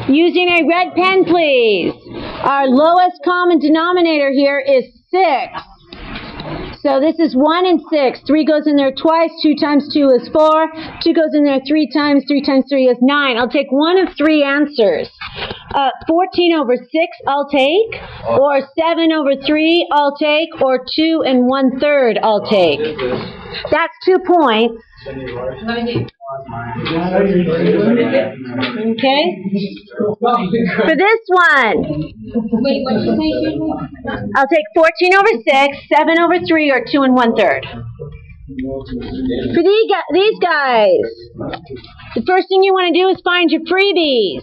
Using a red pen, please. Our lowest common denominator here is 6. So this is 1 and 6. 3 goes in there twice. 2 times 2 is 4. 2 goes in there 3 times. 3 times 3 is 9. I'll take one of 3 answers. 14 over 6 I'll take. Or 7 over 3 I'll take. Or 2 and 1/3 I'll take. That's 2 points. Okay? For this one, I'll take 14 over 6, 7 over 3, or 2 and 1/3. For these guys, the first thing you want to do is find your freebies.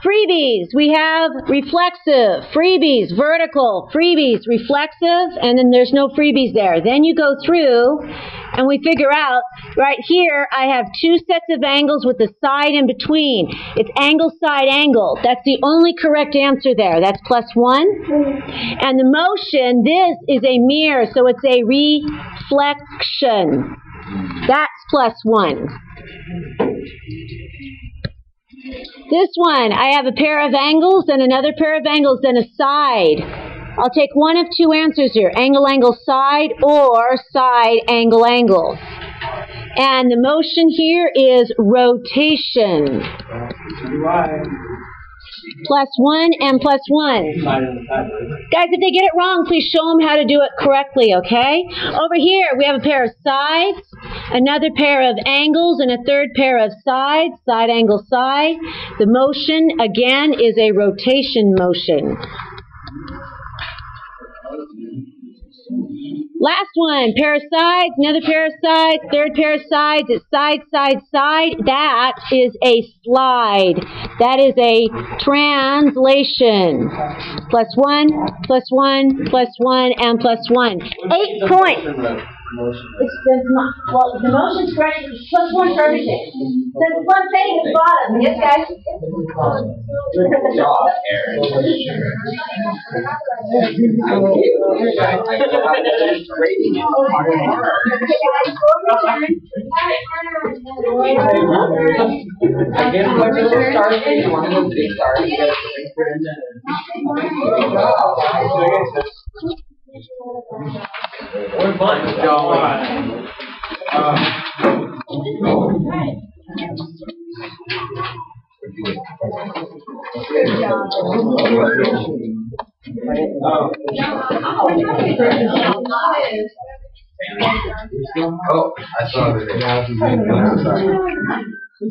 Freebies, we have reflexive, freebies, vertical, freebies, reflexive, and then there's no freebies there. Then you go through and we figure out, right here, I have 2 sets of angles with a side in between. It's angle, side, angle. That's the only correct answer there. That's +1. And the motion, this is a mirror, so it's a reflection. That's +1. This one, I have a pair of angles and another pair of angles and a side. I'll take one of 2 answers here, angle, angle, side, or side, angle, angle. And the motion here is rotation. +1 and +1. Guys, if they get it wrong, please show them how to do it correctly, okay? Over here, we have a pair of sides, another pair of angles, and a third pair of sides, side, angle, side. The motion, again, is a rotation motion. Last one, pair of sides, another pair of sides, third pair of sides, it's side, side, side. That is a slide. That is a translation. +1, +1, +1, and +1. 8 points. Well, the motion's correct. It's +1 for everything. There's one thing at the bottom. Yes, guys? Good job, Aaron. One bunch, John. Oh, I saw that.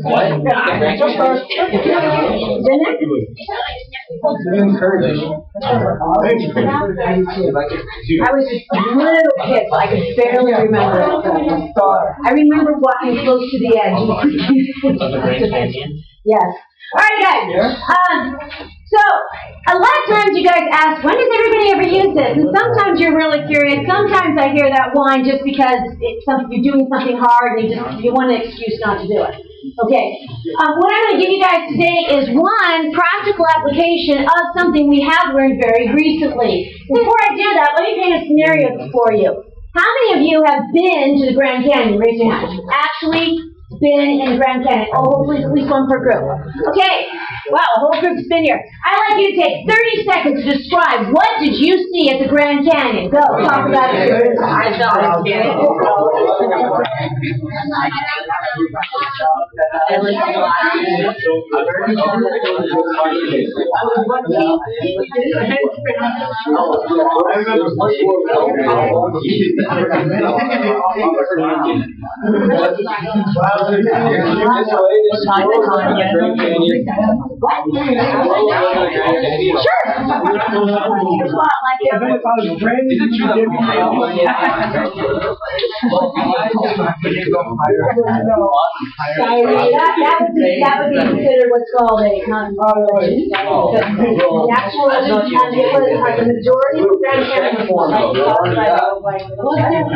What? I was just a little kid, so I could barely remember it. I remember walking close to the edge. Yes. All right, guys. So, a lot of times you guys ask, when does everybody ever use this? And sometimes you're really curious. Sometimes I hear that whine just because you're doing something hard and you want an excuse not to do it. Okay. What I'm going to give you guys today is one practical application of something we have learned very recently. Before I do that, let me paint a scenario for you. How many of you have been to the Grand Canyon? Raise your hand. Actually been in Grand Canyon. Oh, hopefully at least one per group. Okay. Wow, a whole group's been here. I'd like you to take 30 seconds to describe what did you see at the Grand Canyon. Go, talk about it. I saw it. What? Sure. Right, that would be considered what's called a convolution. The actual it was like the majority of Grand Canyon form. What the heck?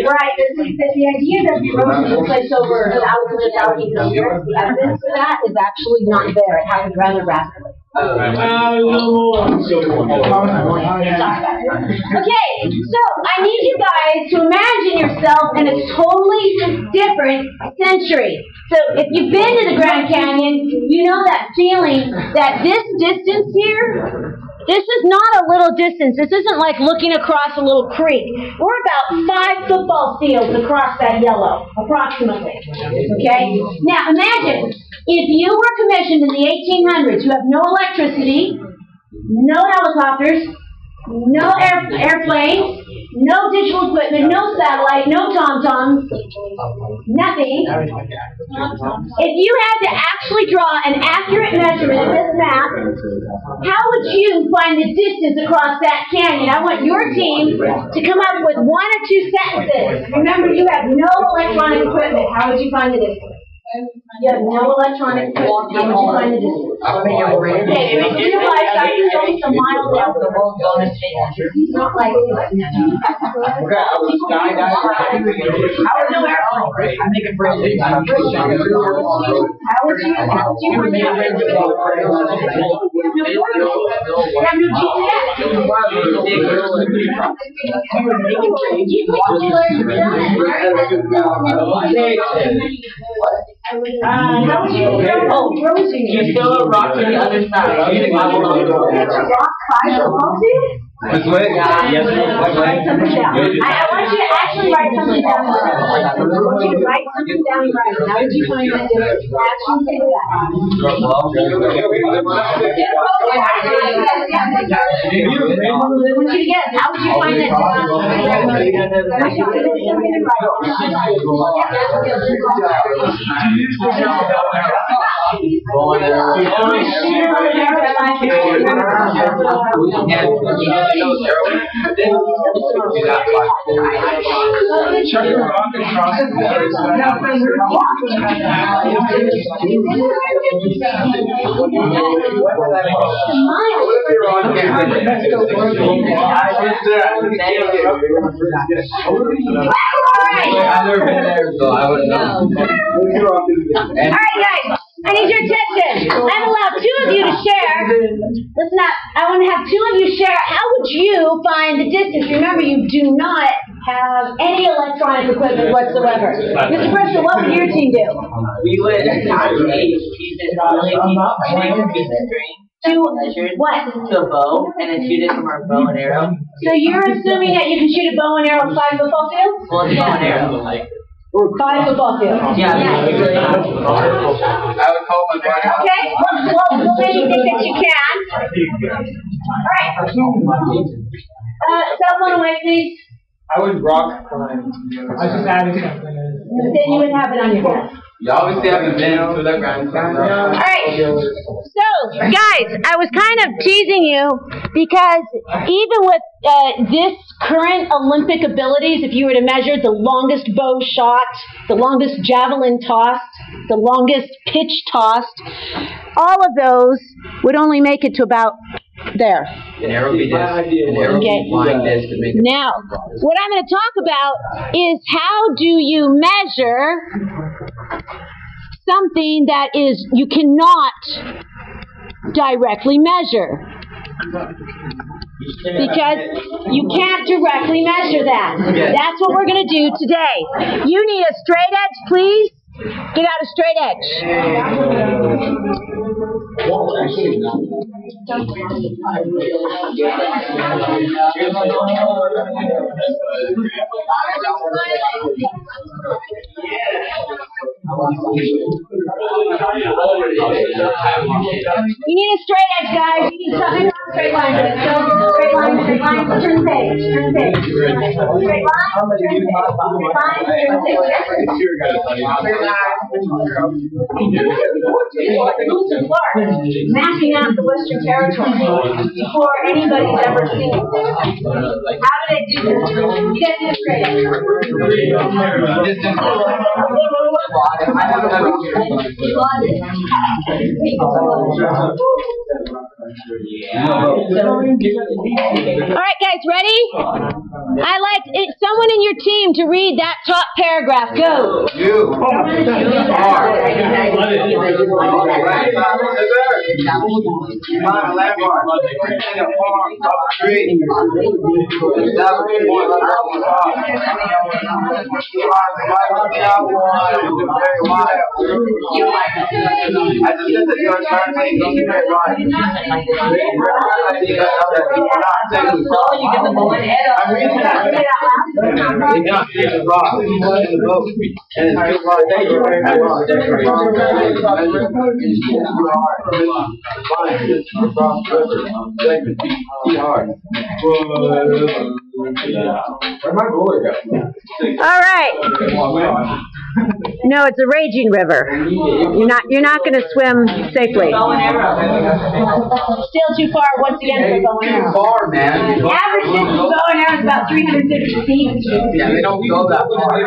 Right, the idea that the erosion took place over thousands and thousands of years, the evidence for that is actually not there. It happened rather rapidly. Okay, so I need you guys to imagine yourself in a totally different century. So if you've been to the Grand Canyon, you know that feeling that this distance here, this is not a little distance. This isn't like looking across a little creek. We're about 5 football fields across that yellow, approximately. Okay? Now imagine, if you were commissioned in the 1800s, you have no electricity, no helicopters, no airplanes, no digital equipment, no satellite, no tom-toms, nothing. If you had to actually draw an accurate measurement of this map, how would you find the distance across that canyon? I want your team to come up with 1 or 2 sentences. Remember, you have no electronic equipment. How would you find the distance? You have no electronic equipment. How would you find the distance? Okay, if you realize I can show you some miles out of the world bonus data. It's not like this. I was skydiving. I was no airplane. I make a bridge. How would you find the You have no GPS. How would you You throw a rock to the other side. rock climb the mountain? This way? Yes. Write something down. I want you to actually write something down. I want you to write something down and write it. How would you find that difference? Actually say that. I want you to guess. How would you find that Chuck a rock across the water. I've never been there, so I wouldn't know. Alright guys, I need your attention. I've allowed 2 of you to share. Listen up, I want to have 2 of you share. How would you find the distance? Remember, you do not have any electronic equipment whatsoever. Mr. Bristol, what would your team do? We would attach a piece of string To what? to a bow and then shoot it from our bow and arrow. So you're assuming that you can shoot a bow and arrow 5 football fields? Well, it's bow and arrow. 5 football fields. Yeah. I would call my buddy. Okay, well, maybe think that you can. Alright. Cell phone away, please. I would rock climb. I was just adding something. Then you would have it on your head. You obviously haven't been to the Grand Canyon. Alright, so guys, I was kind of teasing you because even with this current Olympic abilities, if you were to measure the longest bow shot, the longest javelin tossed, the longest pitch tossed, all of those would only make it to about there. An arrow be this. An arrow be flying this to make it. Now, what I'm going to talk about is how do you measure something that is you cannot directly measure, because you can't directly measure that. That's what we're going to do today. You need a straight edge, please. Get out a straight edge. You need a straight edge, guys. You need something on a straight line. So, straight line, turn the page, turn the page. Straight line, turn the page. Line, turn the page. Mapping out the Western Territory before anybody's ever seen it. How do they do this? You guys do a straight edge. right, guys, ready? I like someone in your team to read that top paragraph. Go. You are. On a landmark. In a farm, up a tree. I just said that you're currently very right. I'm reading that. All right. No, it's a raging river. You're not going to swim safely. Still too far once again for bow and arrow. Too far, man. Average distance bow and arrow is about 350 feet. Yeah, they don't go that far.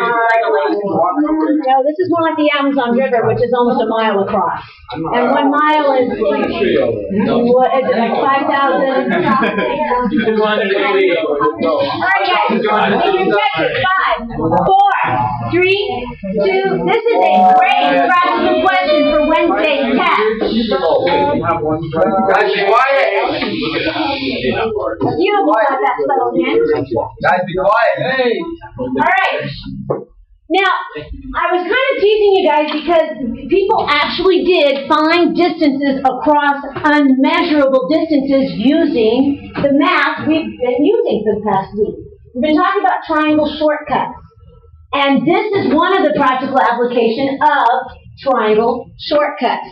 No, this is more like the Amazon River, which is almost a mile across. And 1 mile is like, what is it, like 5,000? All right, guys. Take your questions. 5, 4, 3, 2. This is a great practical question for Wednesday's test. Guys, be quiet. You don't have that settled in. Guys, be quiet. Hey. All right. Now, I was kind of teasing you guys because people actually did find distances across unmeasurable distances using the math we've been using for the past week. We've been talking about triangle shortcuts. And this is one of the practical applications of triangle shortcuts.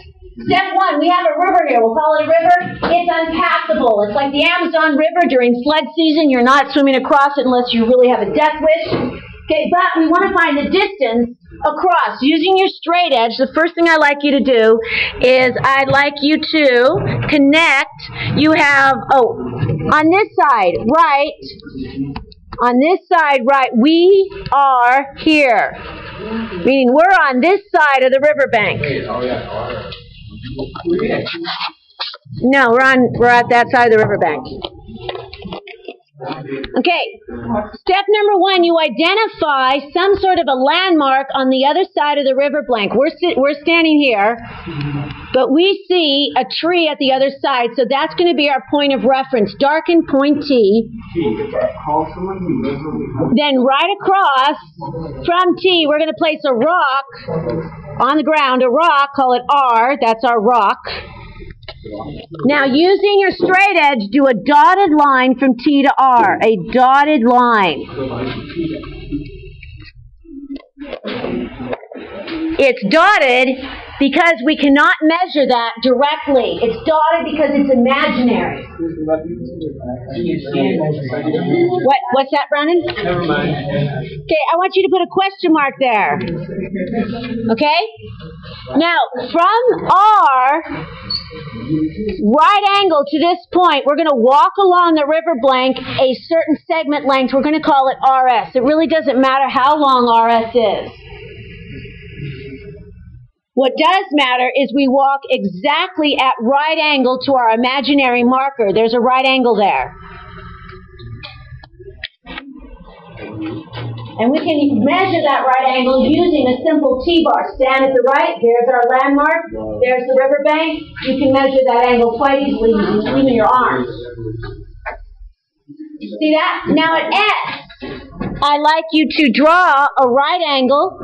Step 1, we have a river here. We'll call it a river. It's unpassable. It's like the Amazon River during flood season. You're not swimming across it unless you really have a death wish. Okay, but we want to find the distance across. Using your straight edge, the first thing I'd like you to do is I'd like you to connect. You have, on this side, right. On this side, right, we are here. Meaning we're on this side of the riverbank. No, we're at that side of the riverbank. Okay, step number 1, you identify some sort of a landmark on the other side of the riverbank. We're standing here, but we see a tree at the other side, so that's going to be our point of reference, dark and pointy. Then right across from T, we're going to place a rock on the ground, a rock, call it R, that's our rock. Now, using your straight edge, do a dotted line from T to R, a dotted line. It's dotted because we cannot measure that directly. It's dotted because it's imaginary. What's that, Brandon? Never mind. Okay, I want you to put a question mark there. Okay? Now, from R, right angle to this point, we're going to walk along the riverbank a certain segment length. We're going to call it RS. It really doesn't matter how long RS is. What does matter is we walk exactly at right angle to our imaginary marker. There's a right angle there. And we can measure that right angle using a simple T-bar. Stand at the right, there's our landmark, there's the riverbank. You can measure that angle quite easily using even your arms. See that? Now at S, I'd like you to draw a right angle.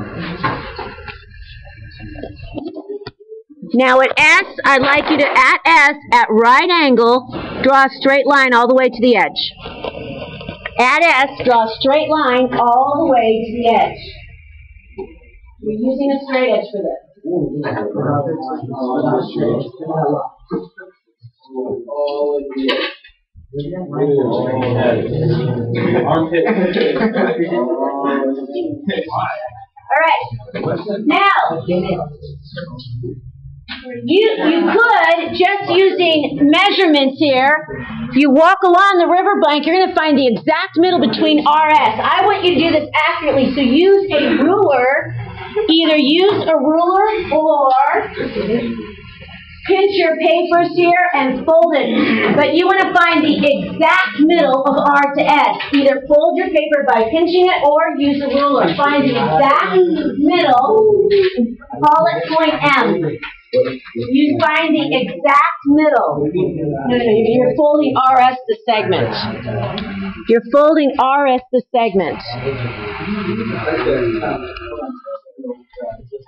Now at S, I'd like you to, at S, at right angle, draw a straight line all the way to the edge. At S, draw a straight line all the way to the edge. We're using a straight edge for this. All right. Now, you could, just using measurements here, if you walk along the riverbank, you're going to find the exact middle between RS. I want you to do this accurately, so use a ruler. Either use a ruler or pinch your papers here and fold it. But you want to find the exact middle of R to S. Either fold your paper by pinching it or use a ruler. Find the exact middle. Call it point M. You find the exact middle. No, you're folding RS the segment. You're folding RS the segment.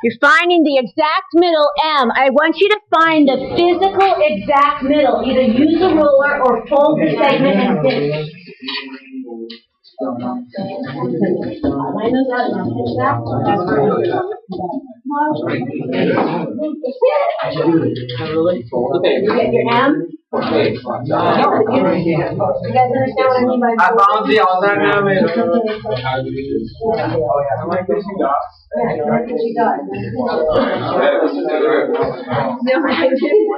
You're finding the exact middle M. I want you to find the physical exact middle. Either use a ruler or fold the segment and pinch. Line those out and pinch that. You get your M? You guys understand what I mean by I found the alternate. Am I missing dots? Yeah, I think she does. No, I didn't.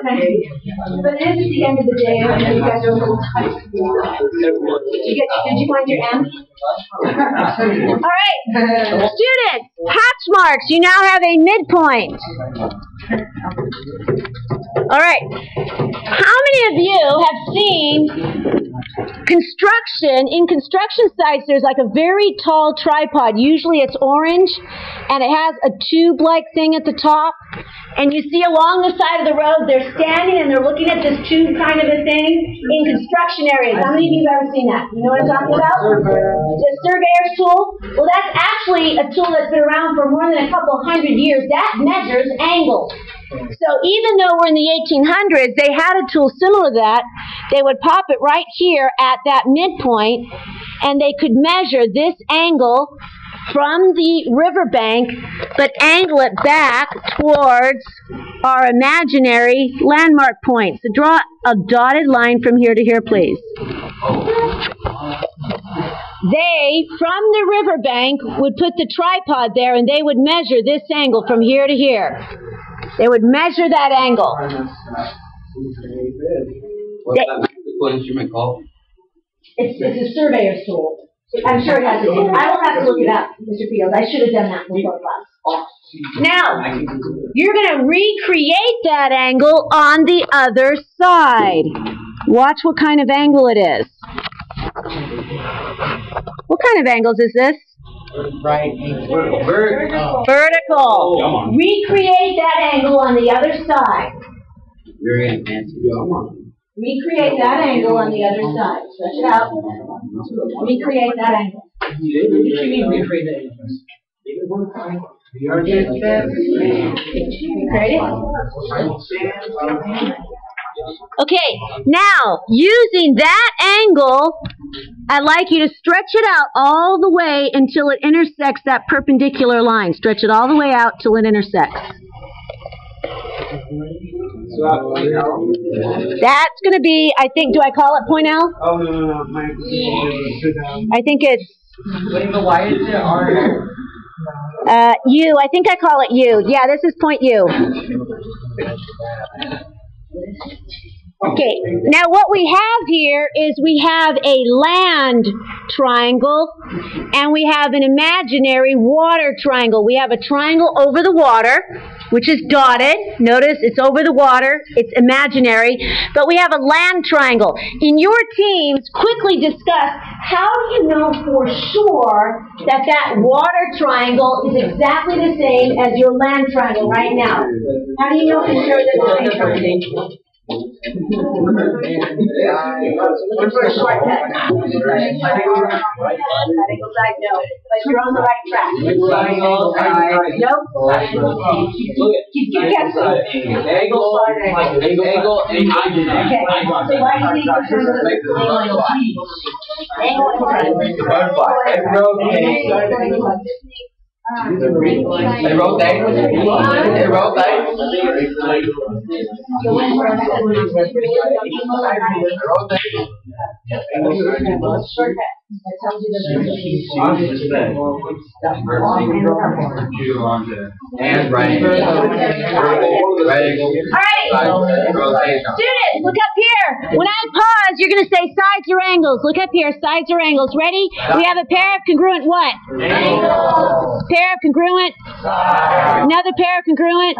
But it is at the end of the day, and you guys are a little tight. Did you find your M? All right, students, hatch marks. You now have a midpoint. All right. How many of you have seen construction? In construction sites, there's like a very tall tripod. Usually it's orange, and it has a tube-like thing at the top. And you see along the side of the road, they're standing and they're looking at this tube kind of a thing in construction areas. How many of you have ever seen that? You know what I'm talking about? The surveyor's tool? Well, that's actually a tool that's been around for more than a couple hundred years. That measures angles. So even though we're in the 1800s, they had a tool similar to that. They would pop it right here at that midpoint, and they could measure this angle from the riverbank, but angle it back towards our imaginary landmark point. So draw a dotted line from here to here, please. They, from the riverbank, would put the tripod there, and they would measure this angle from here to here. They would measure that angle. What's that instrument called? It's a surveyor's tool. I'm sure it has a name. I will have to look it up, Mr. Fields. I should have done that before class. Now, you're going to recreate that angle on the other side. Watch what kind of angle it is. What kind of angles is this? Right. Vertical. Recreate that angle on the other side. Very fancy. Recreate that angle on the other side. Stretch it out. Recreate that angle. Recreate that angle. Okay, now, using that angle, I'd like you to stretch it out all the way until it intersects that perpendicular line. Stretch it all the way out till it intersects. That's going to be, I think, do I call it point L? Oh, no. I think it's Why is it R? U. I think I call it U. Yeah, this is point U. Okay, now what we have here is we have a land triangle and we have an imaginary water triangle. We have a triangle over the water, which is dotted. Notice it's over the water, it's imaginary, but we have a land triangle. In your teams, quickly discuss how do you know for sure that that water triangle is exactly the same as your land triangle right now? How do you know for sure that it's the same triangle? Look for a shortcut. But you're on the right track. Nope. Keep guessing. Angle. Okay. So why do you think we're trying to look at the angle? They rotate. And right. Alright, students, look up here. When I pause, you're going to say sides or angles. Look up here, sides or angles. Ready? We have a pair of congruent what? Angles. pair of congruent? Another pair of congruent?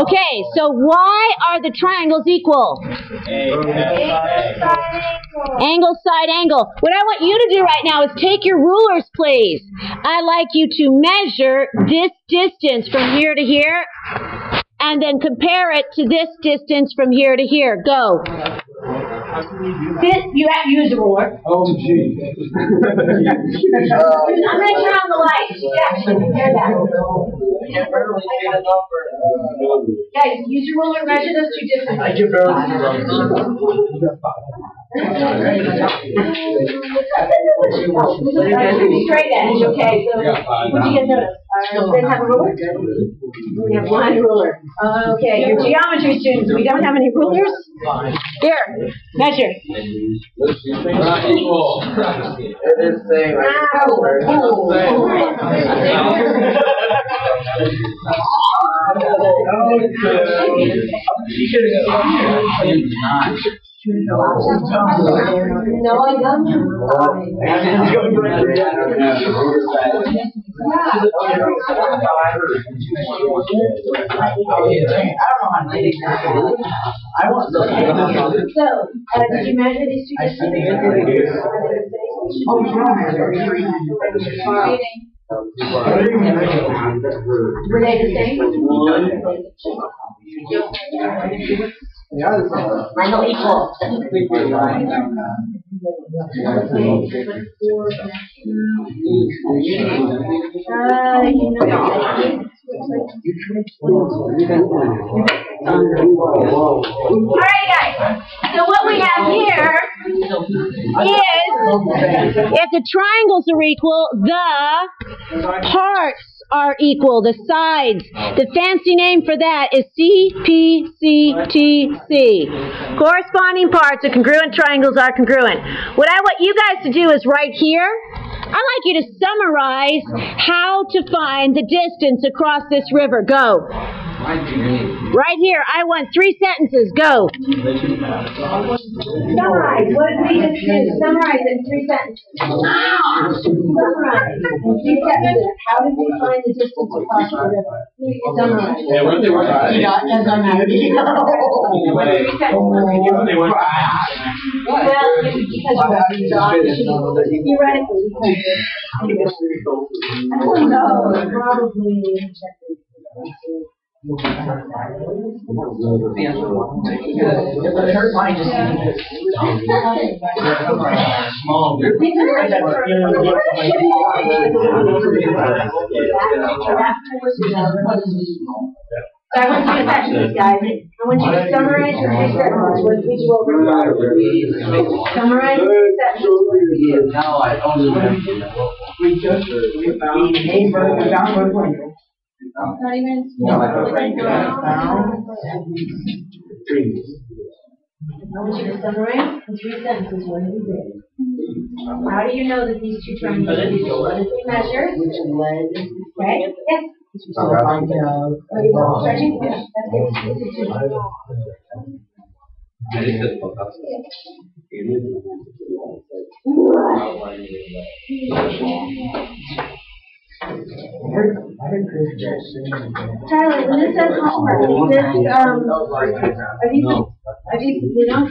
Okay, so why are the triangles equal? Angle, side, angle. What I want you to do right now is take your rulers, please. I'd like you to measure this distance from here to here, and then compare it to this distance from here to here. Go. You have to use a ruler. Oh, gee. I'm going to turn on the lights. Yeah, compare that. Guys, use your ruler, measure those two distances. I can barely see straight edge, okay, so what do you guys notice? You guys have a ruler? We have one ruler. Okay, your geometry students, we don't have any rulers? Here, measure. It is saying No, I don't. So, did you measure these two distances? Were they the same? Angle equal. Alright guys, so what we have here is, if the triangles are equal, the parts are equal, the sides. The fancy name for that is CPCTC. Corresponding parts of congruent triangles are congruent. What I want you guys to do is right here, I'd like you to summarize how to find the distance across this river. Go. Right here, I want 3 sentences. Go. Summarize. What did we just do? Summarize it in 3 sentences. Summarize in 3 sentences. How did we find the distance across the river? Summarize. Yeah, what they were. You know, it doesn't matter. Well, because theoretically, I don't know. Probably. So I want you to catch this, guys. I want you to summarize your 3 sentences. What did we do over here? Summarize your 3 sentences. What did we do? No, I only Not even. No, I don't think I want you to summarize in 3 sentences. What did we do? How do you know that these 2 triangles are equal? What did we measure? Okay. Yes. Stretching. Tyler, when this says homework, is this, are these, you know?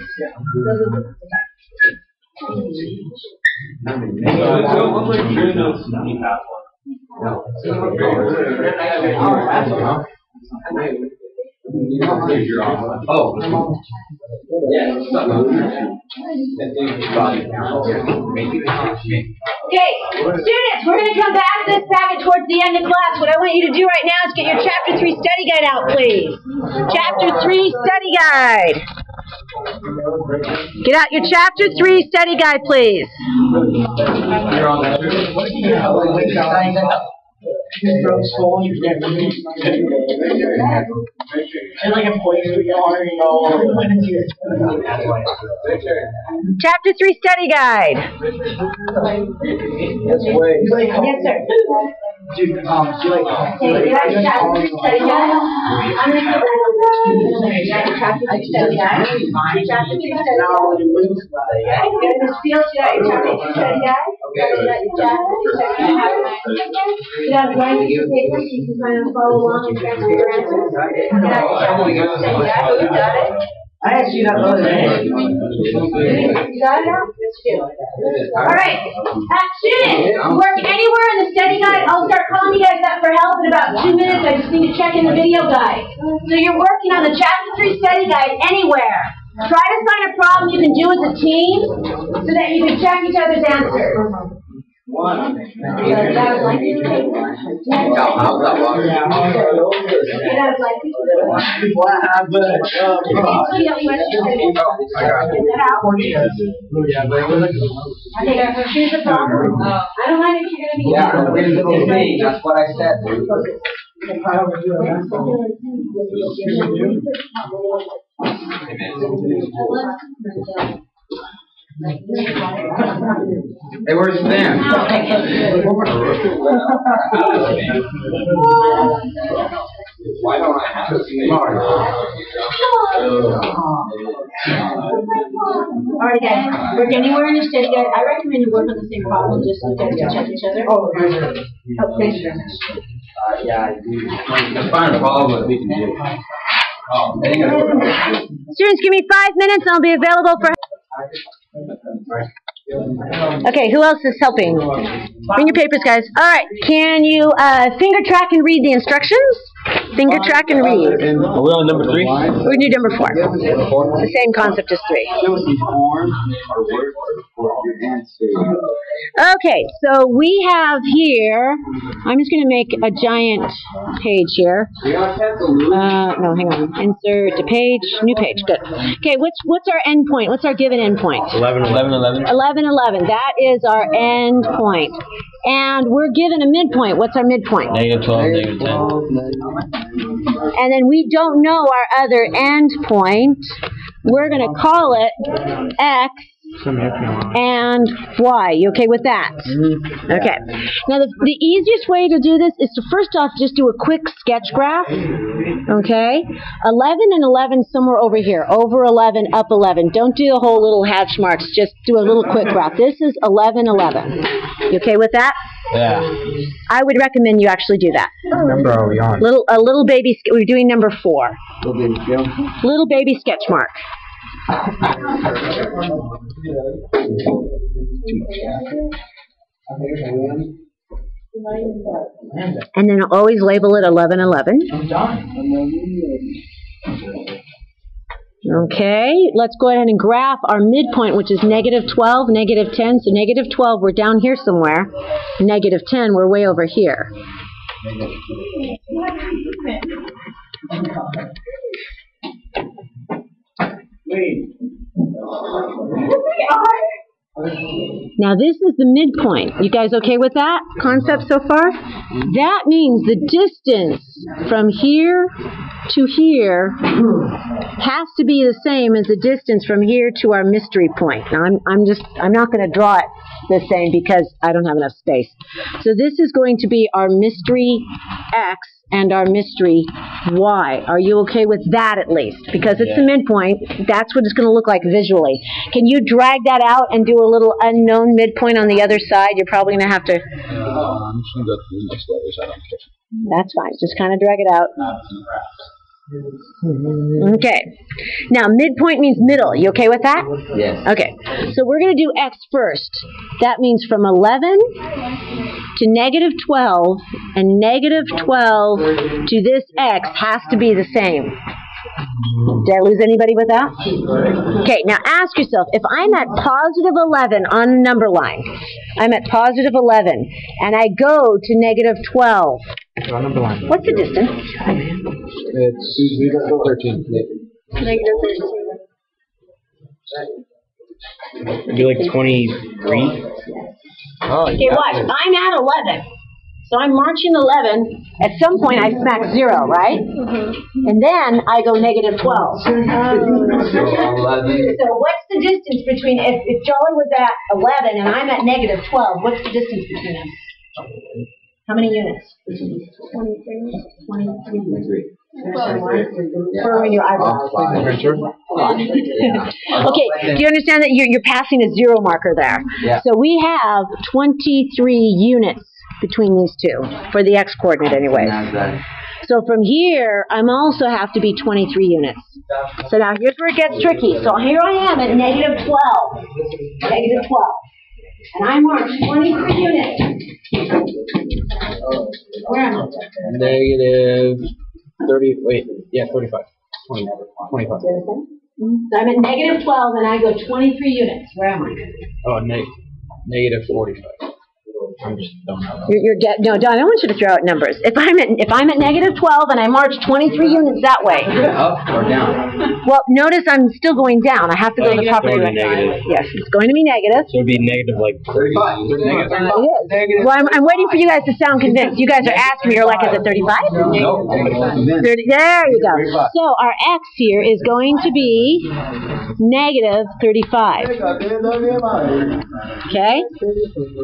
Okay, students, we're going to come back to this packet towards the end of class. What I want you to do right now is get your Chapter 3 study guide out, please. Chapter 3 study guide. Get out your Chapter 3 study guide, please. Chapter 3 study guide. Yes, sir. Dude, Chapter 3 study guide. I'm going to Chapter 3 study guide. Chapter 3 study guide. Chapter 3 study guide. got a blank piece of paper so you can kind of follow along and transfer your answers. I actually got those. You got it now? Yes, you do. Alright, students, work anywhere in the study guide. I'll start calling you guys up for help in about 2 minutes. I just need to check in the video guide. So you're working on the Chapter 3 study guide anywhere. Try to find a problem you can do as a team so that you can check each other's answers. Here's the problem. I don't mind if you're going to be. That's what I said. Hey, where's Stan? Why don't I have a smart? Alright guys, work anywhere in your study guide. I recommend you work on the same problem just so you guys can check each other. Oh, thanks very much. Yeah, I do. Let's find a problem that we can do. Students, give me 5 minutes and I'll be available for... Okay, who else is helping? Bring your papers, guys. Alright, can you finger track and read the instructions? Finger track and read. Are we on number 3? We're going to do number 4. It's the same concept as 3. Okay, so we have here, I'm just going to make a giant page here. No, hang on. Insert a page, new page, good. Okay, what's our end point? What's our given end point? 11. 11. That is our end point. And we're given a midpoint. What's our midpoint? -12, -10. And then we don't know our other end point. We're going to call it X and Y. You okay with that? Okay. Now, the easiest way to do this is to first off just do a quick sketch graph. Okay? 11 and 11 somewhere over here. Over 11, up 11. Don't do the whole little hash marks. Just do a little quick graph. This is 11, 11. You okay with that? Yeah. I would recommend you actually do that. What number are we on? A little baby, we're doing number 4. Little baby sketch mark. And then always label it 11, 11. Okay, let's go ahead and graph our midpoint, which is -12, -10. So -12, we're down here somewhere. -10, we're way over here. Now this is the midpoint. You guys okay with that concept so far? That means the distance from here to here has to be the same as the distance from here to our mystery point. Now I'm not going to draw it the same because I don't have enough space. So this is going to be our mystery X and our mystery Y. Are you okay with that at least? Because it's the midpoint, that's what it's going to look like visually. Can you drag that out and do a little unknown midpoint on the other side? You're probably going to have to... I'm just going to go through the next letters. I don't care. That's fine. Just kind of drag it out. Okay. Now, midpoint means middle. You okay with that? Yes. Okay. So we're going to do X first. That means from 11 to -12, and -12 to this X has to be the same. Did I lose anybody with that? Okay, now ask yourself, if I'm at +11 on a number line, I'm at +11, and I go to -12, what's the distance? It's 13. -13. Do like 23? Oh, okay, watch. I'm at 11. So I'm marching 11. At some point, I smack 0, right? And then I go -12. So what's the distance between, if Charlie was at 11 and I'm at -12, what's the distance between us? How many units? 23. Furrowing your eyebrows. Okay, do you understand that you're passing a 0 marker there? Yeah. So we have 23 units between these two, for the x-coordinate anyways. So from here, I'm also have to be 23 units. So now here's where it gets tricky. So here I am at negative 12. Negative 12. And I mark 23 units. Where am I? Negative 30, wait, yeah, 35. 25. So I'm at negative 12 and I go 23 units. Where am I? Oh, negative 45. I'm just throwing out. No, Don, I want you to throw out numbers. If I'm at negative 12 and I march 23 units that way. Up or down? Well, notice I'm still going down. I have to go the proper direction. Yes, it's going to be negative. So it'd be negative like 35. Negative. Well, I'm waiting for you guys to sound convinced. You guys are asking me, you're like, is it 35? No. 30, there you go. So our x here is going to be negative 35. Okay?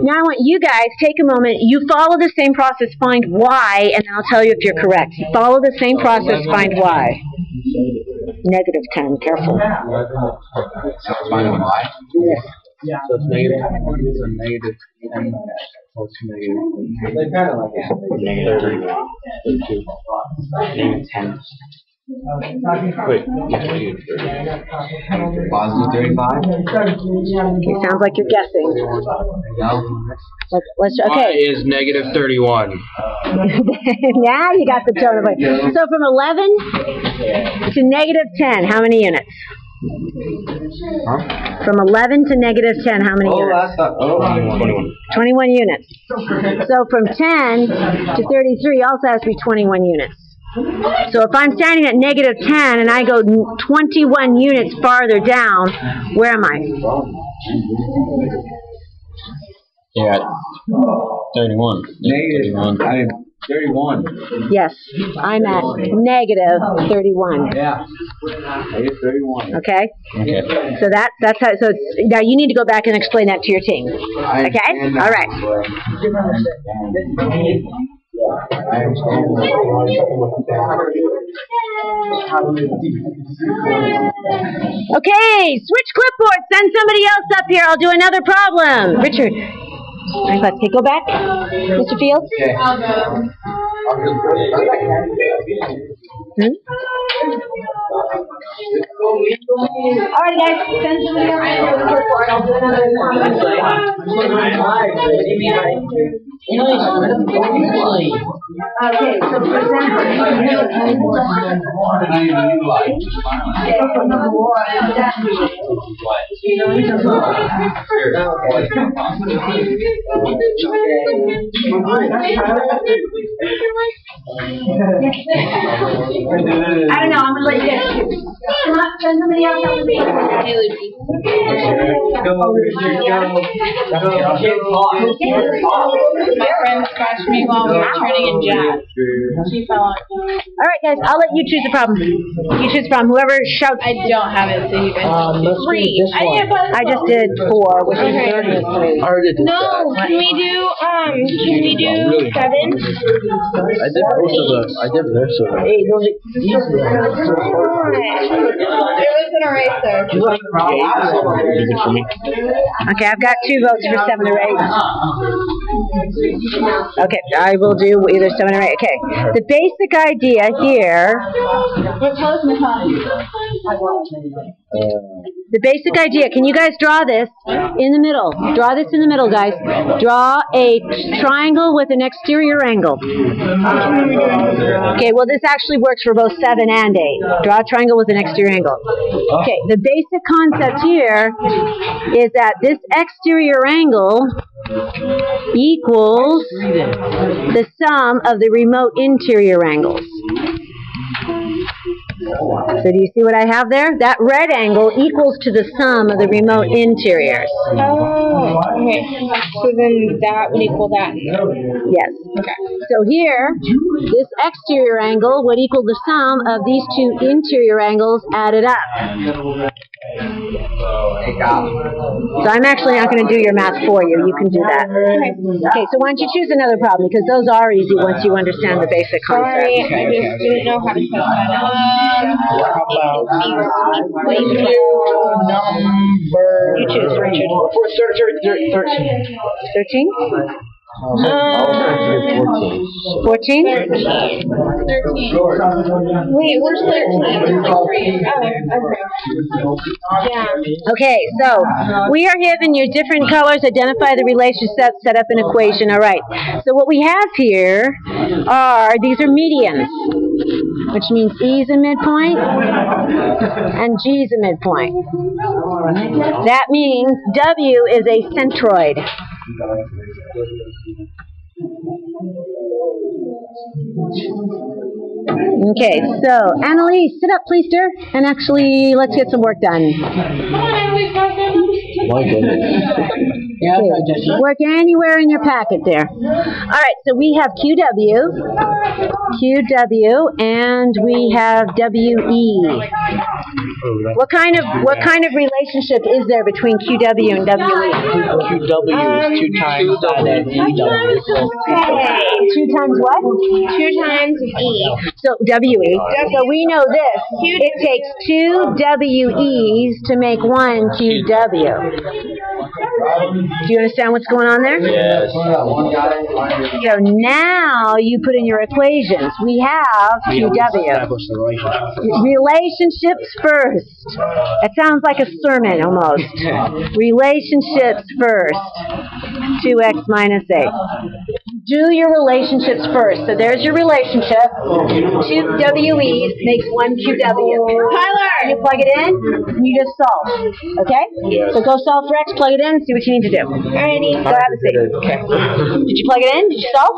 Now I want you guys, take a moment. You follow the same process, find y, and then I'll tell you if you're correct. You follow the same process, find y. Negative 10, careful. So it's minus y? Yeah. So it's negative 10. So negative 10. So it's negative 32. Negative 10. Wait, Positive 35? Okay, sounds like you're guessing. Let's okay. Y is negative 31. Now you got the tone of it. So from 11 to negative 10, how many units? Huh? From 11 to negative 10, how many units? 21 units. So from 10 to 33 also has to be 21 units. So if I'm standing at negative 10 and I go 21 units farther down, where am I? Yeah, 31. Negative 31. Yes, I'm at negative 31. Yeah. Negative 31. Okay? Okay. So that's how, so it's, now you need to go back and explain that to your team. Okay? All right. Okay, switch clipboard. Send somebody else up here. I'll do another problem. Richard. Okay, go back. Mr. Fields? Okay. Alright guys, send somebody else up to the clipboard. I'll do another problem. Okay, so present. I don't know, I'm gonna let you guys choose. Come on, send somebody else up to me. My friend scratched me while we were turning in jazz. She fell on me. Alright guys, I'll let you choose a problem. You choose a problem. Whoever shouts. I don't have it, so you guys three. I just did 4, which is 3. No, can we do 7? I did most of the. I did most of it. There was an eraser. Okay, I've got 2 votes for 7 or 8. Okay, I will do either 7 or 8. Okay, the basic idea here. The basic idea. Can you guys draw this in the middle? Draw this in the middle, guys. Draw a triangle with an exterior angle. Okay, well this actually works for both 7 and 8. Draw a triangle with an exterior angle. Okay, the basic concept here is that this exterior angle equals the sum of the remote interior angles. So do you see what I have there? That red angle equals to the sum of the remote interiors. Oh, okay. So then that would equal that. Yes. Okay. So here, this exterior angle would equal the sum of these two interior angles added up. So I'm actually not going to do your math for you. You can do that. Okay, so why don't you choose another problem, because those are easy once you understand the basic concept. Sorry, I just didn't know how to set that up. You choose, Richard. 13? 14? 13. Wait, where's 13? It's like 3. Oh, okay. Yeah. Okay, so we are given you different colors, identify the relationships, set up an equation. All right. So what we have here these are medians, which means E is a midpoint and G is a midpoint. That means W is a centroid. Okay, so Annalise, sit up, please, dear, and actually let's get some work done. My goodness. Yeah, Okay. Work anywhere in your packet there. All right, so we have QW, and we have WE. What kind of relationship is there between QW and WE? QW is 2 times that at EW. 2 times what? 2 times E. So WE. So we know this. It takes 2 WEs to make 1 QW. Do you understand what's going on there? Yes. So now you put in your equations. We have QW. Relationships first. That sounds like a sermon almost. Relationships first. 2x minus 8. Do your relationships first. So there's your relationship. 2 WEs makes 1 QW. Tyler! You plug it in, and you just solve. Okay? Yes. So go solve for x, plug it in, and see what you need to do. Alrighty. Go have a seat. Okay. Did you plug it in? Did you solve?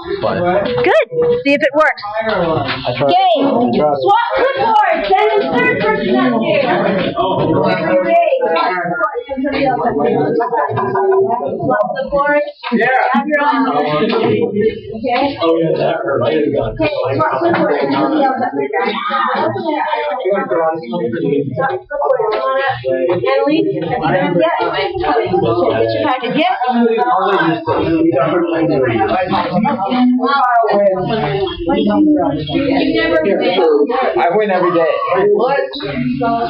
Good. See if it works. Okay. Swap clipboard. Send the third person up here. Okay. Swap clipboard. Yeah. Have your own. Okay. Oh, yeah, that hurt. I had got Okay. Swap clipboard. Somebody else up there, guys. Annalise? Yes. Get your packet. Yes. I win every day.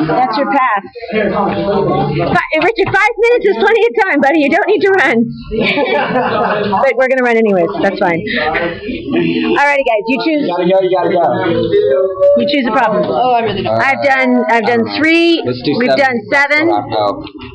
That's your pass. Richard, 5 minutes is plenty of time, buddy. You don't need to run. But we're going to run anyways. That's fine. Alrighty, guys. You choose. You gotta go. You choose a problem. Oh, I'm really I've done 3. Let's do We've 7. done 7.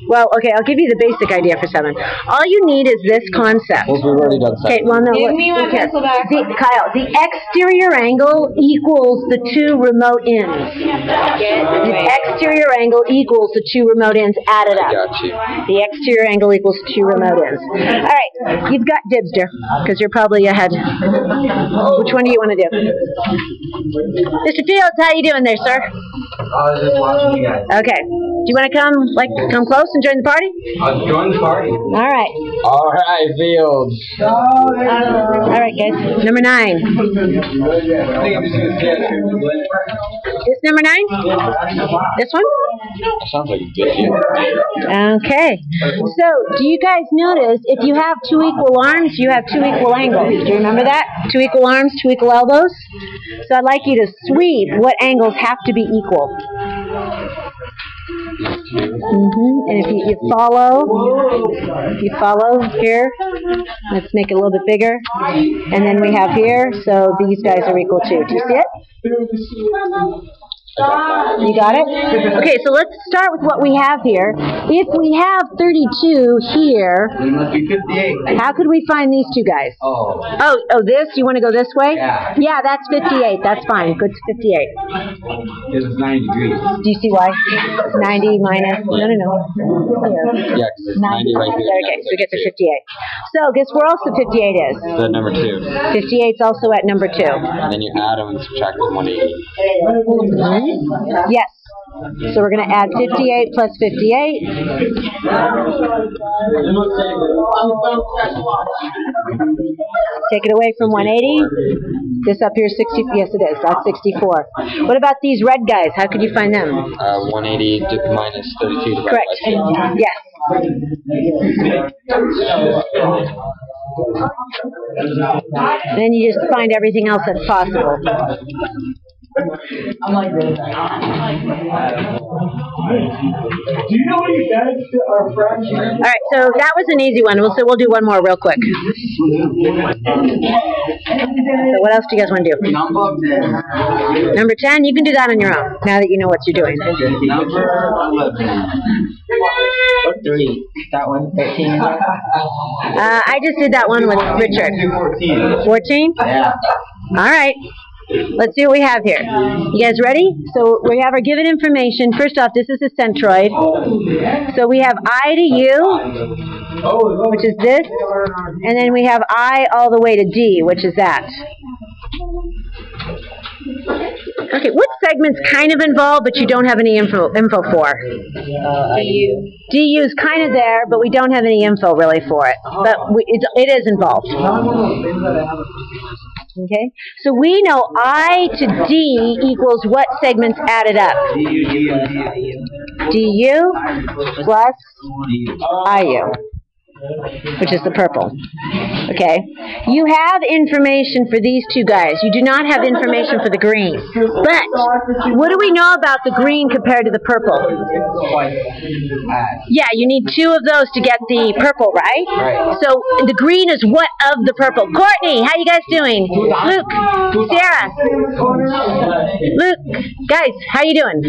Well, okay, I'll give you the basic idea for 7. All you need is this concept. Well, we've already done 7. Okay, well, no, Give look, me my look here. pencil back. Kyle, the exterior angle equals the 2 remote ends. The exterior angle equals the 2 remote ends added up. Got you. The exterior angle equals 2 remote ends. All right, you've got dibs, dear, because you're probably ahead. Which one do you want to do? Mr. Fields, how you doing there, sir? I was just watching you guys. Okay. Do you want to come close and join the party? I'll join the party. All right. All right, Fields. All right, guys. Number 9. I think I'm just gonna sit here. This number 9? This one? Sounds like a good deal. Okay. So, do you guys notice if you have 2 equal arms, you have 2 equal angles? Do you remember that? 2 equal arms, 2 equal elbows? So I'd like you to sweep what angles have to be equal. And if you follow here, let's make it a little bit bigger. And then we have here, so these guys are equal too. Do you see it? You got it? Okay, so let's start with what we have here. If we have 32 here, It must be 58. how could we find these 2 guys? Oh. Oh, this? You want to go this way? Yeah. Yeah, that's 58. That's fine. Good to 58. Because it's 90 degrees. Do you see why? 90 minus... No. Here. Yeah, 'cause it's 90 right here. Okay, so we get to 58. So guess where also 58 is? The number 2. 58 is also at number 2. And then you add them and subtract from 180. Yes. So we're going to add 58 plus 58. Take it away from 180. This up here is 60. Yes, it is. That's 64. What about these red guys? How could you find them? 180 minus 32 divided Correct. by 2. Yes. Then you just find everything else that's possible. I'm like this. Do you know what he said to our friends? All right, so that was an easy one. So we'll do one more real quick. So what else do you guys want to do? Number 10, you can do that on your own, now that you know what you're doing. Number 11. 3. That one, 13. I just did that one with Richard. 14. 14? Yeah. All right. Let's see what we have here. You guys ready? So we have our given information. First off, this is a centroid. So we have I to U, which is this. And then we have I all the way to D, which is that. Okay, what segment's kind of involved, but you don't have any info for? DU. DU is kind of there, but we don't have any info really for it. But it is involved. Okay, so we know I to D equals what segments added up? DU plus IU, which is the purple. Okay, you have information for these two guys. You do not have information for the green. But what do we know about the green compared to the purple? Yeah, you need 2 of those to get the purple, right? So the green is what of the purple? Courtney, how you guys doing? Luke, Sarah, Luke, guys, how you doing?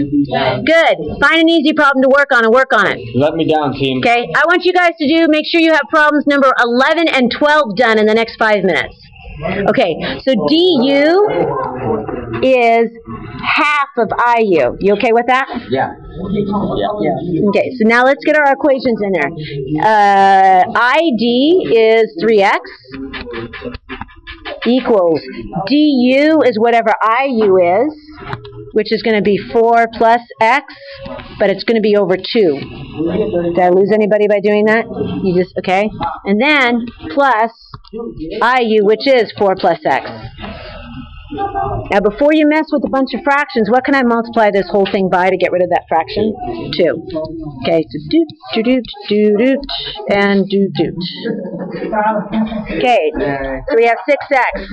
Good. Find an easy problem to work on and work on it. Let me down, team. Okay, I want you guys to make sure you have problems number 11 and 12 done in the next 5 minutes. Okay, so DU is half of IU. You okay with that? Yeah. Okay, so now let's get our equations in there. ID is 3x equals DU is whatever IU is, which is going to be 4 plus x, but it's going to be over 2. Did I lose anybody by doing that? You just, okay. And then plus IU, which is 4 plus x. Now, before you mess with a bunch of fractions, what can I multiply this whole thing by to get rid of that fraction? 2. Okay, so doot, and doot. Okay, so we have 6x.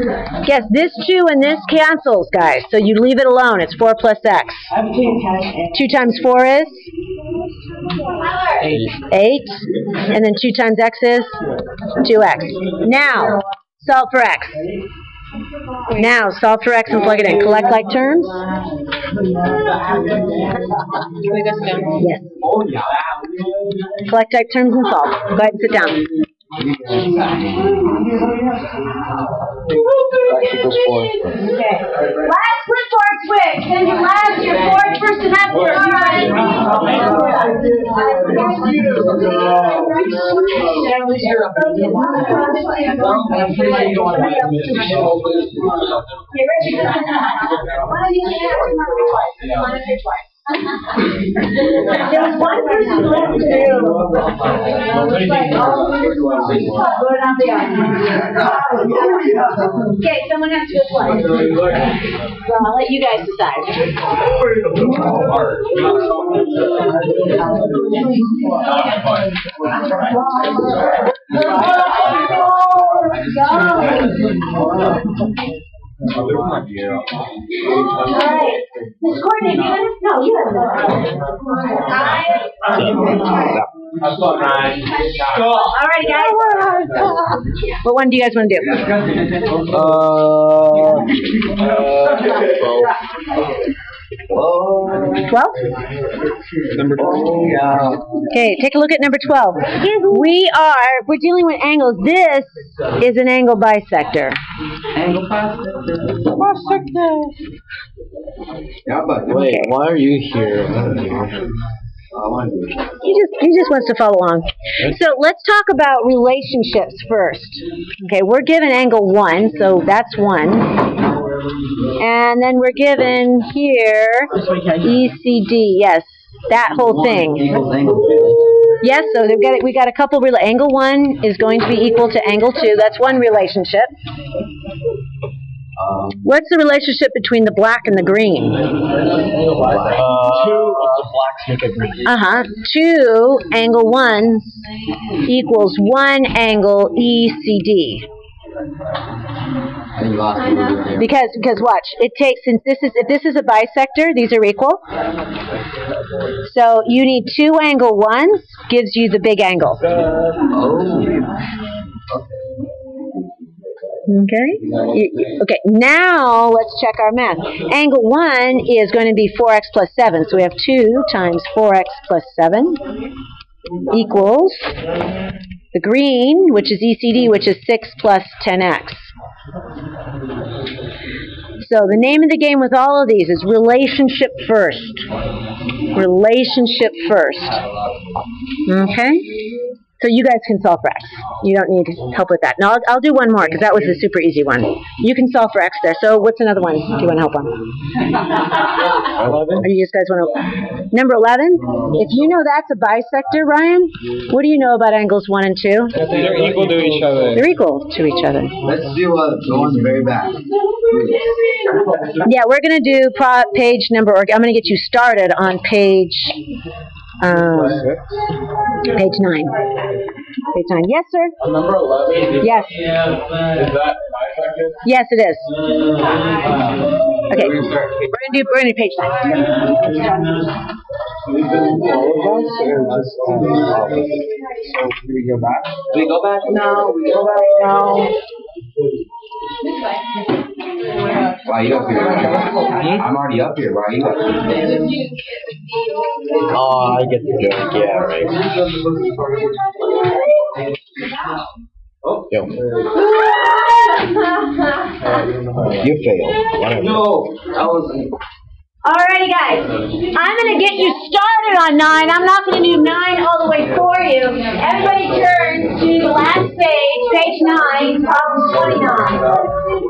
Guess this 2 and this cancels, guys. So you leave it alone. It's 4 plus x. 2 times 4 is? 8. And then 2 times x is? 2x. Now, solve for x. Now, solve for x and plug it in. Collect like terms? Yes. Collect like terms and solve. Go ahead and sit down. Actually goes 4. Okay. Last clipboard switch. Then your last, your 4th for semester. All right. There was one person left to do. Okay, someone has to go twice. So I'll let you guys decide. Alright. Miss Courtney, no, you have to. Alright, guys. What one do you guys want to do? 12? Number 12. Okay, take a look at number 12. We're dealing with angles. This is an angle bisector. Angle bisector. Wait, why are you here? He just wants to follow along. So let's talk about relationships first. Okay, we're given angle 1, so that's 1. And then we're given here ECD. Yes, that whole thing. Yes, so we got a couple. Angle 1 is going to be equal to angle 2. That's one relationship. What's the relationship between the black and the green? 2 blacks make a green. 2 angle 1 equals 1 angle ECD. Because watch, it takes, if this is a bisector, these are equal. So you need 2 angle 1s gives you the big angle. Okay. Okay. Now let's check our math. Angle 1 is going to be 4x plus 7. So we have 2 times 4x plus 7 equals the green, which is ECD, which is 6 plus 10x. So the name of the game with all of these is relationship first. Relationship first. Okay? So you guys can solve for x. You don't need help with that. Now I'll do one more because that was a super easy one. You can solve for x there. So what's another one? Do you want help on? Or you just guys want to? Number 11. If you know that's a bisector, Ryan, what do you know about angles 1 and 2? They're equal to each other. They're equal to each other. Let's do the ones very back. Yeah, we're going to do page number. I'm going to get you started on page. Page 9. Page 9. Yes, sir? On number 11? Yes. Is that bisected? Yes, it is. Okay. We're gonna do page 9. So do we go back? We go back now. We go back now. Why are you up here? I'm already up here. Why are you up here? Oh, I get the joke. Yeah, right. Oh. Yo. You failed. Whatever. No, that was. Alrighty, guys. I'm going to get you started on 9. I'm not going to do 9 all the way for you. Everybody turn to the last page, page 9, problem 29.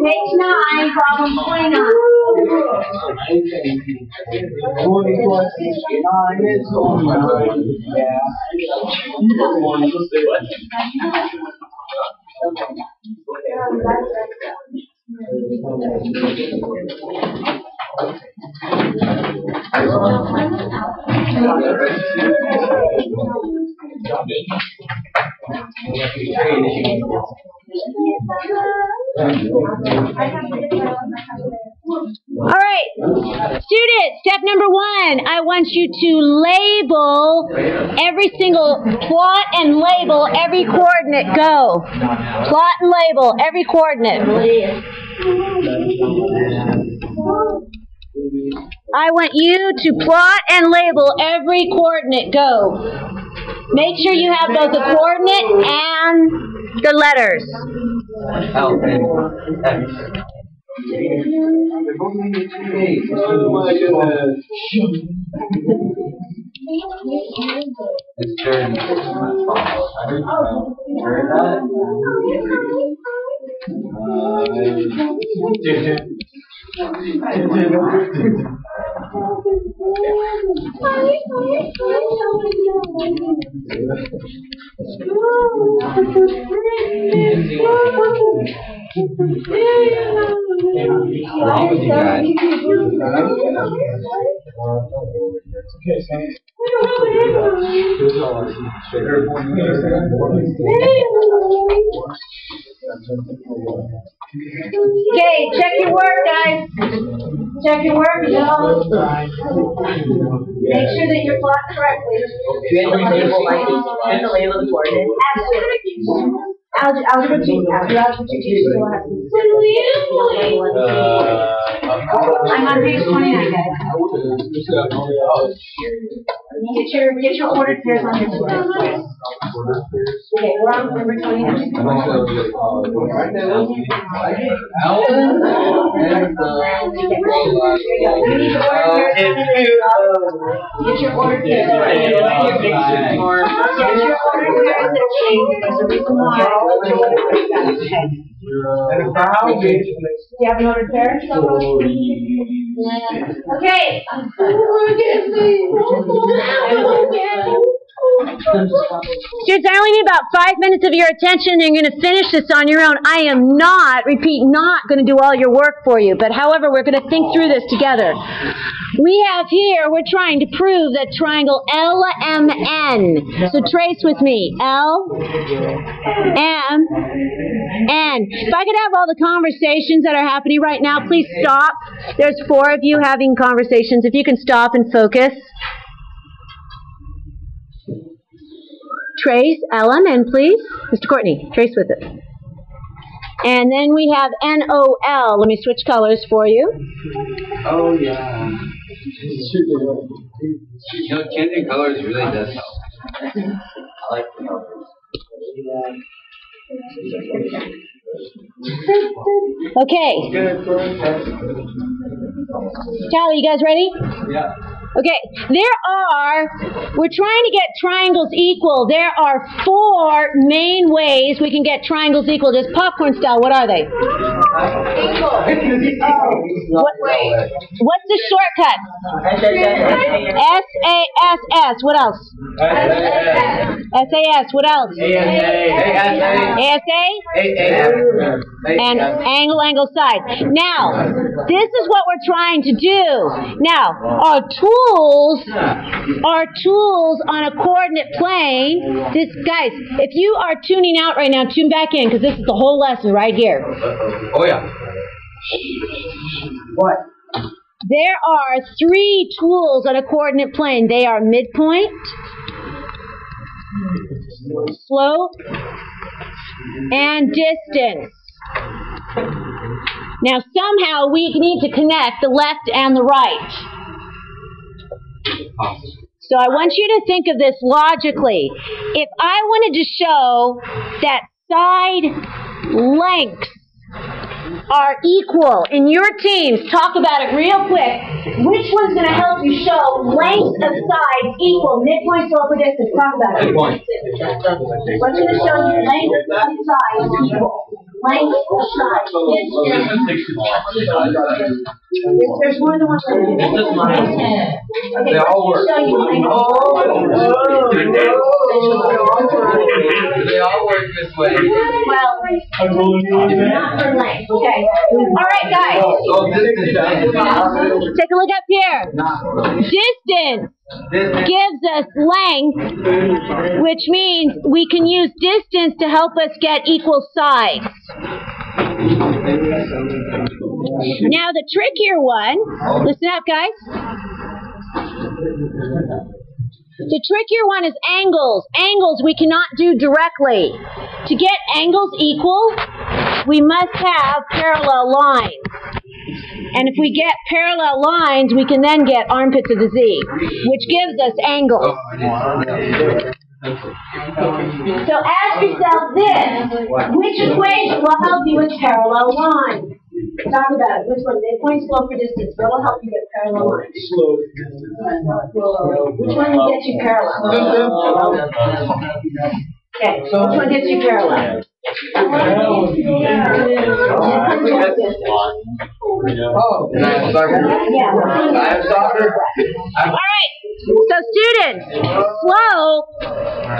Page 9, problem 29. All right, students, step number 1, I want you to label every single, plot and label every coordinate. Go. Plot and label every coordinate. I want you to plot and label every coordinate. Go. Make sure you have both the coordinate and the letters. L and X. It's turn. Heard that? What's wrong with you guys? Okay, check your work, guys. Check your work. Make sure that you're plotted correctly. Do you have to label the coordinates? Absolutely. Algebra 2. After algebra 2, you still have to. I'm on page 29, guys. Get your ordered pairs on your square. Okay, we're on number 29. Get your ordered pairs. There's a reason why. Do you have an ordered pair? Okay. Students, I only need about 5 minutes of your attention, and you're going to finish this on your own. I am not, repeat, not going to do all your work for you, but however, we're going to think through this together. We have here, we're trying to prove that triangle LMN. So trace with me. LMN. If I could have all the conversations that are happening right now, please stop. There's 4 of you having conversations. If you can stop and focus. Trace, LMN, please. Mr. Courtney, trace with it. And then we have NOL. Let me switch colors for you. Oh, yeah. You know, changing colors really does help. I like the colors. Okay. Tyler, you guys ready? Yeah. Okay, we're trying to get triangles equal. There are 4 main ways we can get triangles equal. Just popcorn style, what are they? What's the shortcut? S-A-S-S. What else? S-A-S. What else? A-S-A? And angle, side. Now, this is what we're trying to do. Now, our tools on a coordinate plane. Guys, if you are tuning out right now, tune back in, because this is the whole lesson right here. Oh, yeah. What? There are 3 tools on a coordinate plane. They are midpoint, slope, and distance. Now, somehow we need to connect the left and the right. So I want you to think of this logically. If I wanted to show that side lengths are equal in your teams, talk about it real quick. Which one's going to help you show lengths of sides equal? Midpoint, slope, or distance? Talk about it. Midpoint. What's going to show you lengths of sides equal? Length of sides. There's more than one way. Okay, They all work. show you length. They all work this way. Well, not for length. Okay. All right, guys. Oh, distance. Take a look up here. Distance gives us length, which means we can use distance to help us get equal sides. Now the trickier one, listen up guys. The trickier one is angles. Angles we cannot do directly. To get angles equal, we must have parallel lines. And if we get parallel lines, we can then get armpits of the Z, which gives us angles. So ask yourself this, which equation will help you with parallel lines? Talk about it. Which one? Midpoint, slope, or distance? What will help you get parallel lines? Slope. Which one will get you parallel? Okay, so which one gets you parallel? Oh, nice soccer. Yeah. I have soccer. All right. So students, slope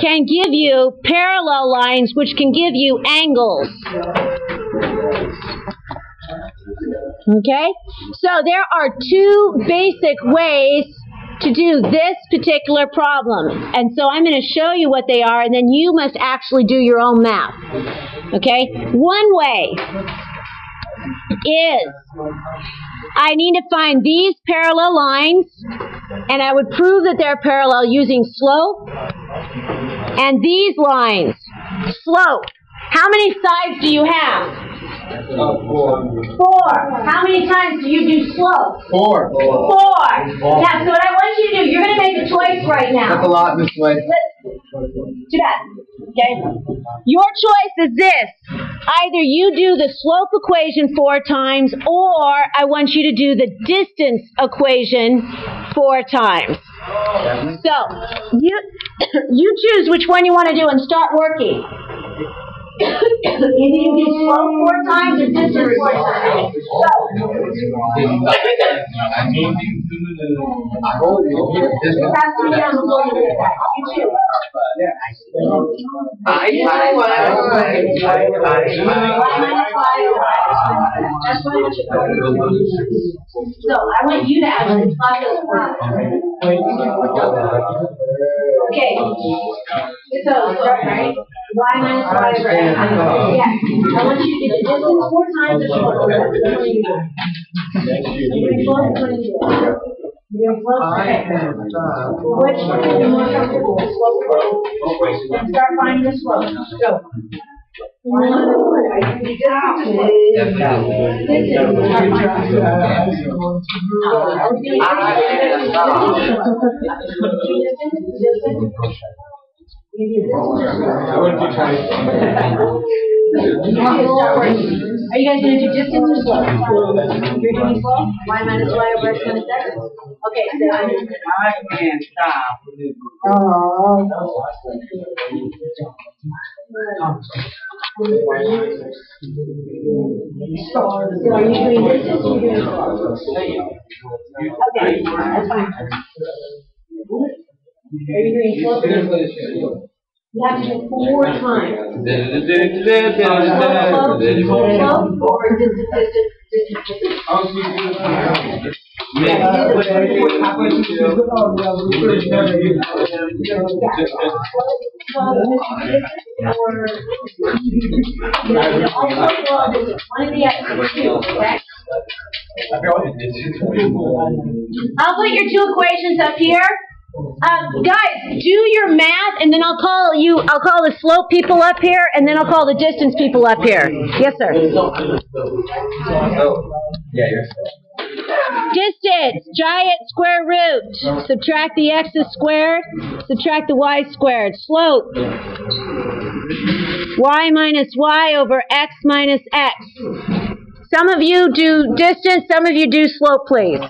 can give you parallel lines, which can give you angles. Okay? So there are 2 basic ways to do this particular problem. And so I'm going to show you what they are, and then you must actually do your own math. Okay? One way is I need to find these parallel lines, and I would prove that they're parallel using slope, and these lines, slope. How many sides do you have? 4. How many times do you do slope? 4. Now, so what I want you to do, you're going to make a choice right now. That's a lot this way. Too bad. Okay? Your choice is this. Either you do the slope equation 4 times, or I want you to do the distance equation 4 times. So, you choose which one you want to do and start working. Either you do slope 4 times or distance 4 times. So I want you to actually plot those words. Okay. So start right. Y minus y over x. Yeah. I want you to do the distance 4 times or slope. You're doing slope. You're slope. Okay. Which one are you more comfortable with? Slope. Let's start finding the slope. Go. Are you guys going to do distance or slope? You're doing slope? Y minus y over x minus x? Okay, so I can't stop. So are you doing distance or you're doing slope? Okay, that's fine. Are you doing slope? You have to do 4 times. Slope or distance. I'll put your 2 equations up here. Guys, do your math, and then I'll call the slope people up here, and then I'll call the distance people up here. Yes, sir. Distance, giant square root. Subtract the x's squared, subtract the y squared. Slope, y minus y over x minus x. Some of you do distance, some of you do slope, please.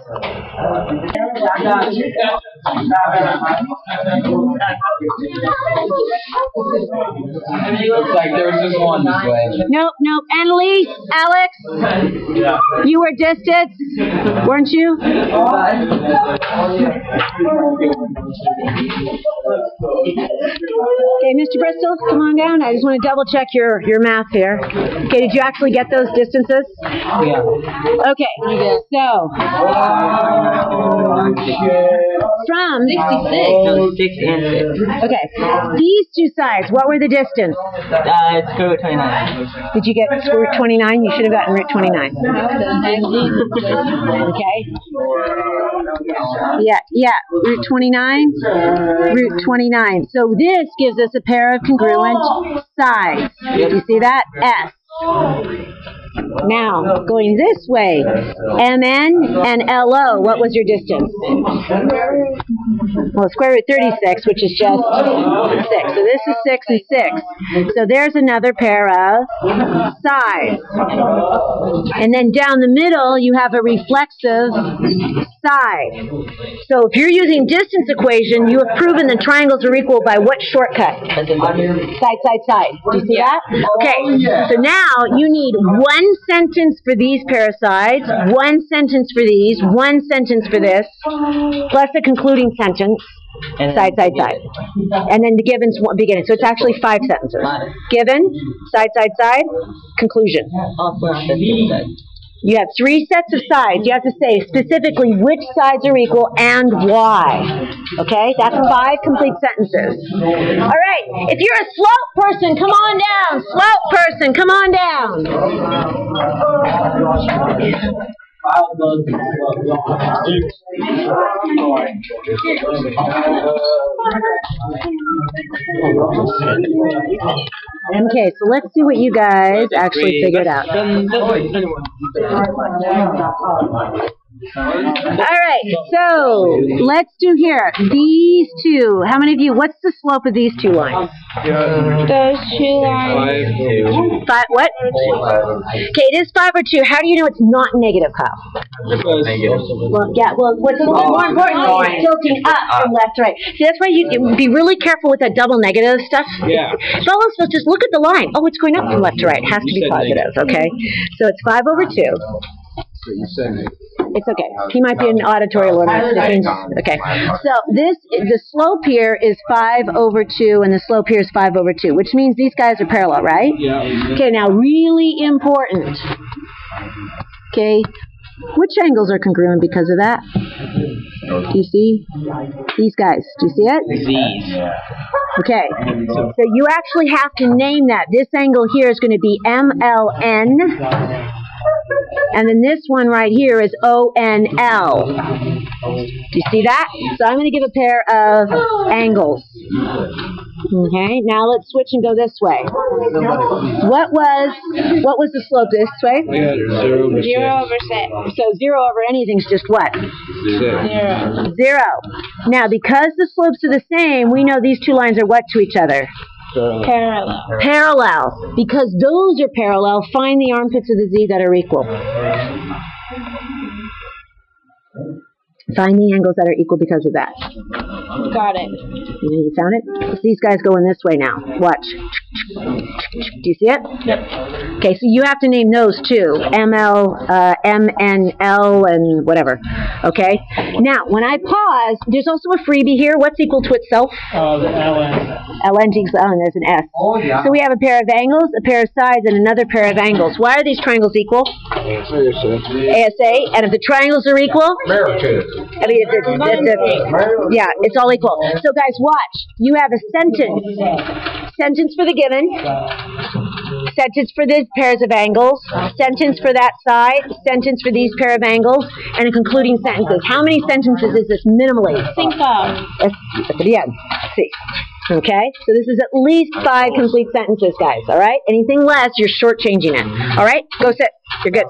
Looks like there was just one this way. Nope. Annalise, Alex, you were distance, weren't you? Okay, Mr. Bristol, come on down. I just want to double check your math here. Okay, did you actually get those distances? Yeah. Okay, so from 66 and 6. okay, these 2 sides, what were the distance? It's square root 29. Did you get square root 29? You should have gotten root 29. Okay. Yeah, root 29, root 29. So this gives us a pair of congruent sides. Do you see that? S. Now, going this way, MN and LO, what was your distance? Well, square root 36, which is just 6. So this is 6 and 6. So there's another pair of sides. And then down the middle, you have a reflexive side. So if you're using distance equation, you have proven the triangles are equal by what shortcut? Side, side, side. Do you see that? Okay, so now you need 1 sentence for these pair of sides, 1 sentence for these, 1 sentence for this, plus a concluding sentence, side, side, side. And then the given's beginning. So it's actually 5 sentences. Given, side, side, side, conclusion. You have 3 sets of sides. You have to say specifically which sides are equal and why. Okay? That's 5 complete sentences. All right. If you're a slope person, come on down. Slope person, come on down. Okay, so let's see what you guys actually figured out. Alright, so let's do here. These 2, how many of you, what's the slope of these 2 lines? Those 2 lines. 5, what? Okay, it is 5 or 2. How do you know it's not negative, Kyle? Well, yeah, well, what's more important is tilting up from left to right. See, that's why you be really careful with that double negative stuff. Yeah. Fellows will just look look at the line. Oh, it's going up from left to right. It has to be positive, okay? So it's 5 over 2. It's okay. He might be an auditory learner. Okay. So the slope here is 5 over 2, and the slope here is 5 over 2, which means these guys are parallel, right? Yeah. Okay, now really important. Okay. Which angles are congruent because of that? Do you see? These guys. Do you see it? These. Okay. So you actually have to name that. This angle here is going to be MLN. And then this one right here is ONL. Do you see that? So I'm going to give a pair of angles. Okay, now let's switch and go this way. What was the slope this way? We had 0 over 6. 0 over 6. So 0 over anything is just what? 0. 0. Now, because the slopes are the same, we know these two lines are what to each other? Parallel. Parallel. Because those are parallel, find the armpits of the Z that are equal. Find the angles that are equal because of that. Got it. You found it? These guys go in this way now. Watch. Do you see it? Yep. Okay, so you have to name those too. ML, MNL, and whatever. Okay? Now, when I pause, there's also a freebie here. What's equal to itself? The LN. LN equals, oh, and there's an S. Oh, yeah. So we have a pair of angles, a pair of sides, and another pair of angles. Why are these triangles equal? ASA. And if the triangles are equal? I mean, yeah, it's all equal. So guys, watch. You have a sentence. Sentence for the given. Sentence for these pairs of angles. Sentence for that side. Sentence for these pair of angles. And a concluding sentences. How many sentences is this minimally? Think of. At the end. See. Okay? So this is at least 5 complete sentences, guys. All right? Anything less, you're shortchanging it. All right? Go sit. You're good.